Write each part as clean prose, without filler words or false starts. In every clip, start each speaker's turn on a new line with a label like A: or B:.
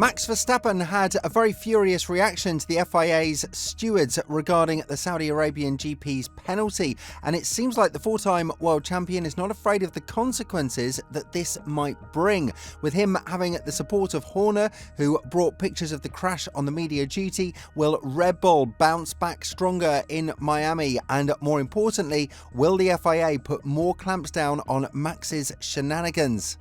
A: Max Verstappen had a very furious reaction to the FIA's stewards regarding the Saudi Arabian GP's penalty, and it seems like the four-time world champion is not afraid of the consequences that this might bring. With him having the support of Horner, who brought pictures of the crash on the media duty, will Red Bull bounce back stronger in Miami? And more importantly, will the FIA put more clamps down on Max's shenanigans?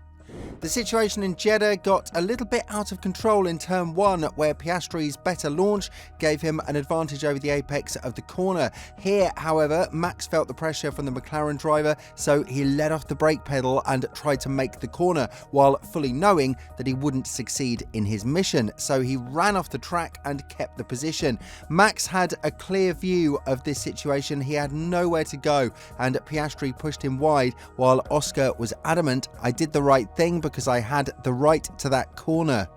A: The situation in Jeddah got a little bit out of control in turn 1, where Piastri's better launch gave him an advantage over the apex of the corner. Here, however, Max felt the pressure from the McLaren driver, so he let off the brake pedal and tried to make the corner, while fully knowing that he wouldn't succeed in his mission. So he ran off the track and kept the position. Max had a clear view of this situation. He had nowhere to go, and Piastri pushed him wide, while Oscar was adamant, "I did the right thing because I had the right to that corner."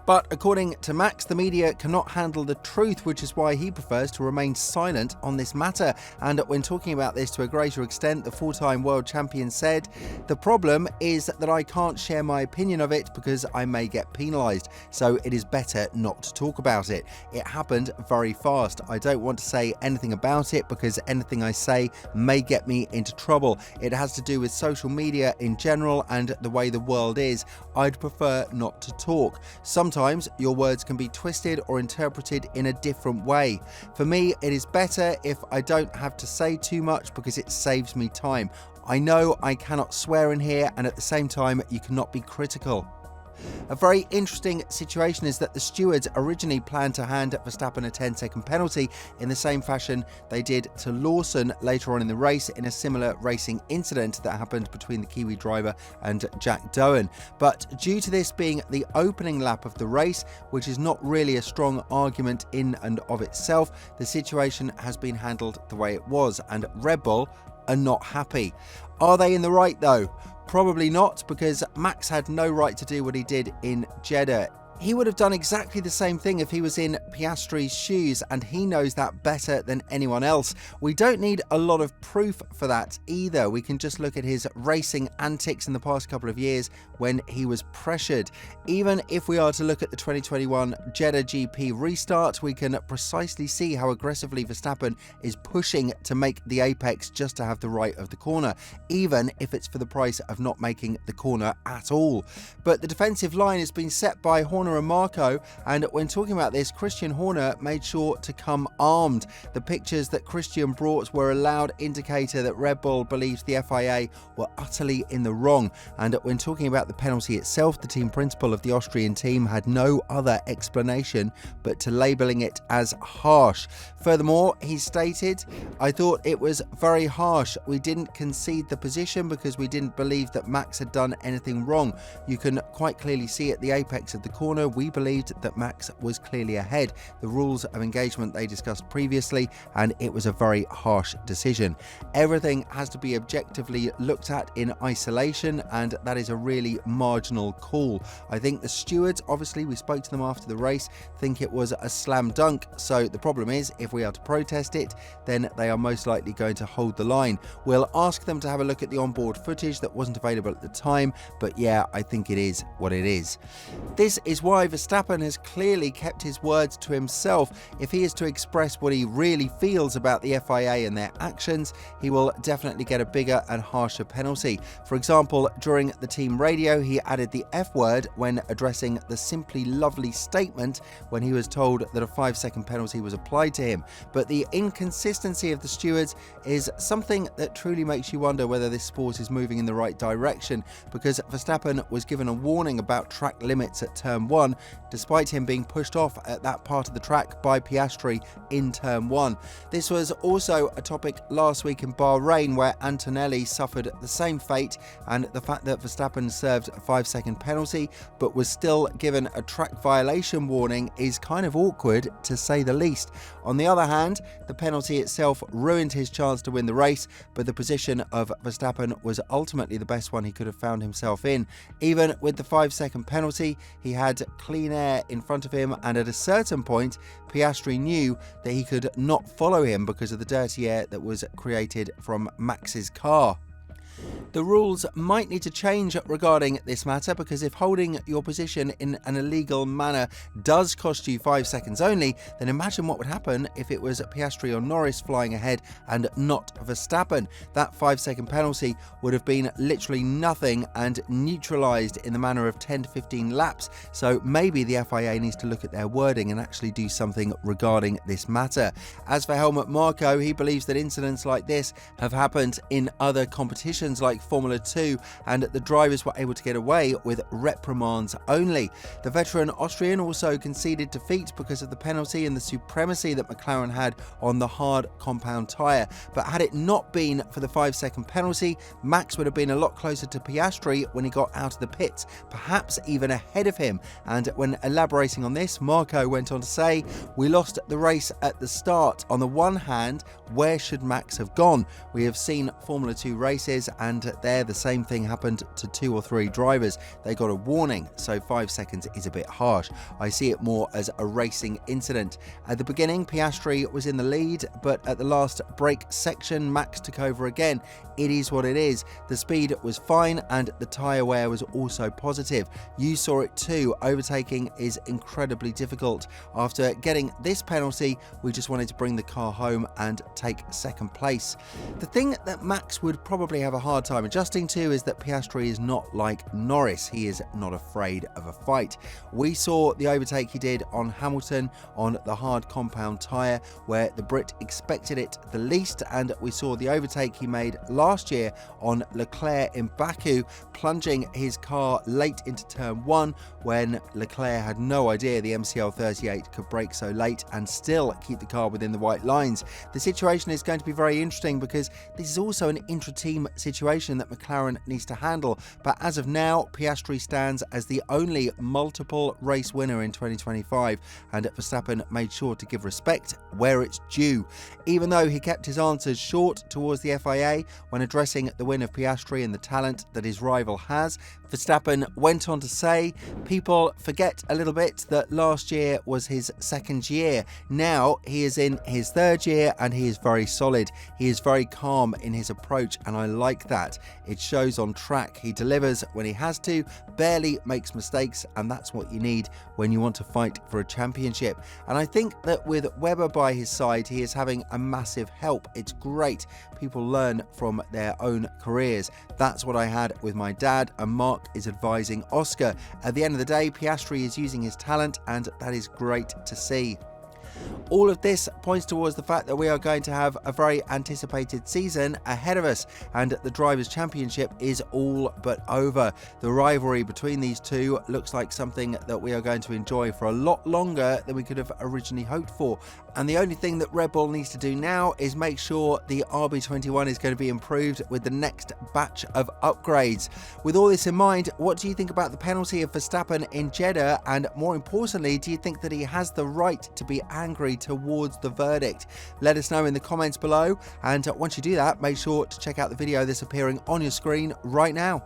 A: But according to Max, the media cannot handle the truth, which is why he prefers to remain silent on this matter. And when talking about this to a greater extent, the four-time world champion said, "The problem is that I can't share my opinion of it because I may get penalised, so it is better not to talk about it. It happened very fast. I don't want to say anything about it because anything I say may get me into trouble. It has to do with social media in general and the way the world is. I'd prefer not to talk. Sometimes your words can be twisted or interpreted in a different way. For me, it is better if I don't have to say too much because it saves me time. I know I cannot swear in here, and at the same time, you cannot be critical." A very interesting situation is that the stewards originally planned to hand Verstappen a 10-second penalty in the same fashion they did to Lawson later on in the race in a similar racing incident that happened between the Kiwi driver and Jack Doan. But due to this being the opening lap of the race, which is not really a strong argument in and of itself, the situation has been handled the way it was, and Red Bull are not happy. Are they in the right though? Probably not, because Max had no right to do what he did in Jeddah. He would have done exactly the same thing if he was in Piastri's shoes, and he knows that better than anyone else. We don't need a lot of proof for that either. We can just look at his racing antics in the past couple of years when he was pressured. Even if we are to look at the 2021 Jeddah GP restart, we can precisely see how aggressively Verstappen is pushing to make the apex just to have the right of the corner, even if it's for the price of not making the corner at all. But the defensive line has been set by Horner and Marko, and when talking about this, Christian Horner made sure to come armed. The pictures that Christian brought were a loud indicator that Red Bull believes the FIA were utterly in the wrong, and when talking about the penalty itself, the team principal of the Austrian team had no other explanation but to labelling it as harsh. Furthermore, he stated, "I thought it was very harsh. We didn't concede the position because we didn't believe that Max had done anything wrong. You can quite clearly see at the apex of the corner we believed that Max was clearly ahead. The rules of engagement they discussed previously, and it was a very harsh decision. Everything has to be objectively looked at in isolation, and that is a really marginal call. I think the stewards, obviously we spoke to them after the race, think it was a slam dunk, so the problem is if we are to protest it, then they are most likely going to hold the line. We'll ask them to have a look at the onboard footage that wasn't available at the time, but yeah, I think it is what it is." This is why Verstappen has clearly kept his words to himself. If he is to express what he really feels about the FIA and their actions, he will definitely get a bigger and harsher penalty. For example, during the team radio, he added the F word when addressing the Simply Lovely statement when he was told that a 5-second penalty was applied to him. But the inconsistency of the stewards is something that truly makes you wonder whether this sport is moving in the right direction, because Verstappen was given a warning about track limits at turn 1, despite him being pushed off at that part of the track by Piastri in turn 1. This was also a topic last week in Bahrain, where Antonelli suffered the same fate, and the fact that Verstappen served a 5-second penalty but was still given a track violation warning is kind of awkward, to say the least. On the other hand, the penalty itself ruined his chance to win the race, but the position of Verstappen was ultimately the best one he could have found himself in. Even with the 5-second penalty, he had clean air in front of him, and at a certain point Piastri knew that he could not follow him because of the dirty air that was created from Max's car. The rules might need to change regarding this matter, because if holding your position in an illegal manner does cost you 5 seconds only, then imagine what would happen if it was Piastri or Norris flying ahead and not Verstappen. That 5-second penalty would have been literally nothing and neutralised in the manner of 10 to 15 laps. So maybe the FIA needs to look at their wording and actually do something regarding this matter. As for Helmut Marko, he believes that incidents like this have happened in other competitions like Formula 2, and the drivers were able to get away with reprimands only. The veteran Austrian also conceded defeat because of the penalty and the supremacy that McLaren had on the hard compound tyre. But had it not been for the 5-second penalty, Max would have been a lot closer to Piastri when he got out of the pits, perhaps even ahead of him. And when elaborating on this, Marko went on to say, "We lost the race at the start. On the one hand, where should Max have gone? We have seen Formula 2 races, and there the same thing happened to 2 or 3 drivers. They got a warning, so 5 seconds is a bit harsh. I see it more as a racing incident. At the beginning, Piastri was in the lead, but at the last brake section, Max took over again. It is what it is. The speed was fine and the tyre wear was also positive. You saw it too. Overtaking is incredibly difficult. After getting this penalty, we just wanted to bring the car home and take second place." The thing that Max would probably have a hard time adjusting to is that Piastri is not like Norris. He is not afraid of a fight. We saw the overtake he did on Hamilton on the hard compound tyre, where the Brit expected it the least, and we saw the overtake he made last year on Leclerc in Baku, plunging his car late into turn 1 when Leclerc had no idea the MCL38 could brake so late and still keep the car within the white lines. The situation is going to be very interesting because this is also an intra-team situation that McLaren needs to handle, but as of now, Piastri stands as the only multiple race winner in 2025, and Verstappen made sure to give respect where it's due. Even though he kept his answers short towards the FIA when addressing the win of Piastri and the talent that his rival has, Verstappen went on to say, "People forget a little bit that last year was his second year. Now he is in his third year and he is very solid. He is very calm in his approach, and I like that. It shows on track. He delivers when he has to, barely makes mistakes, and that's what you need when you want to fight for a championship." And I think that with Webber by his side, he is having a massive help. It's great. People learn from their own careers. That's what I had with my dad, and Mark is advising Oscar. At the end of the day, Piastri is using his talent, and that is great to see. All of this points towards the fact that we are going to have a very anticipated season ahead of us, and the Drivers' Championship is all but over. The rivalry between these two looks like something that we are going to enjoy for a lot longer than we could have originally hoped for. And the only thing that Red Bull needs to do now is make sure the RB21 is going to be improved with the next batch of upgrades. With all this in mind, what do you think about the penalty of Verstappen in Jeddah? And more importantly, do you think that he has the right to be angry towards the verdict? Let us know in the comments below, and once you do that, make sure to check out the video that's appearing on your screen right now.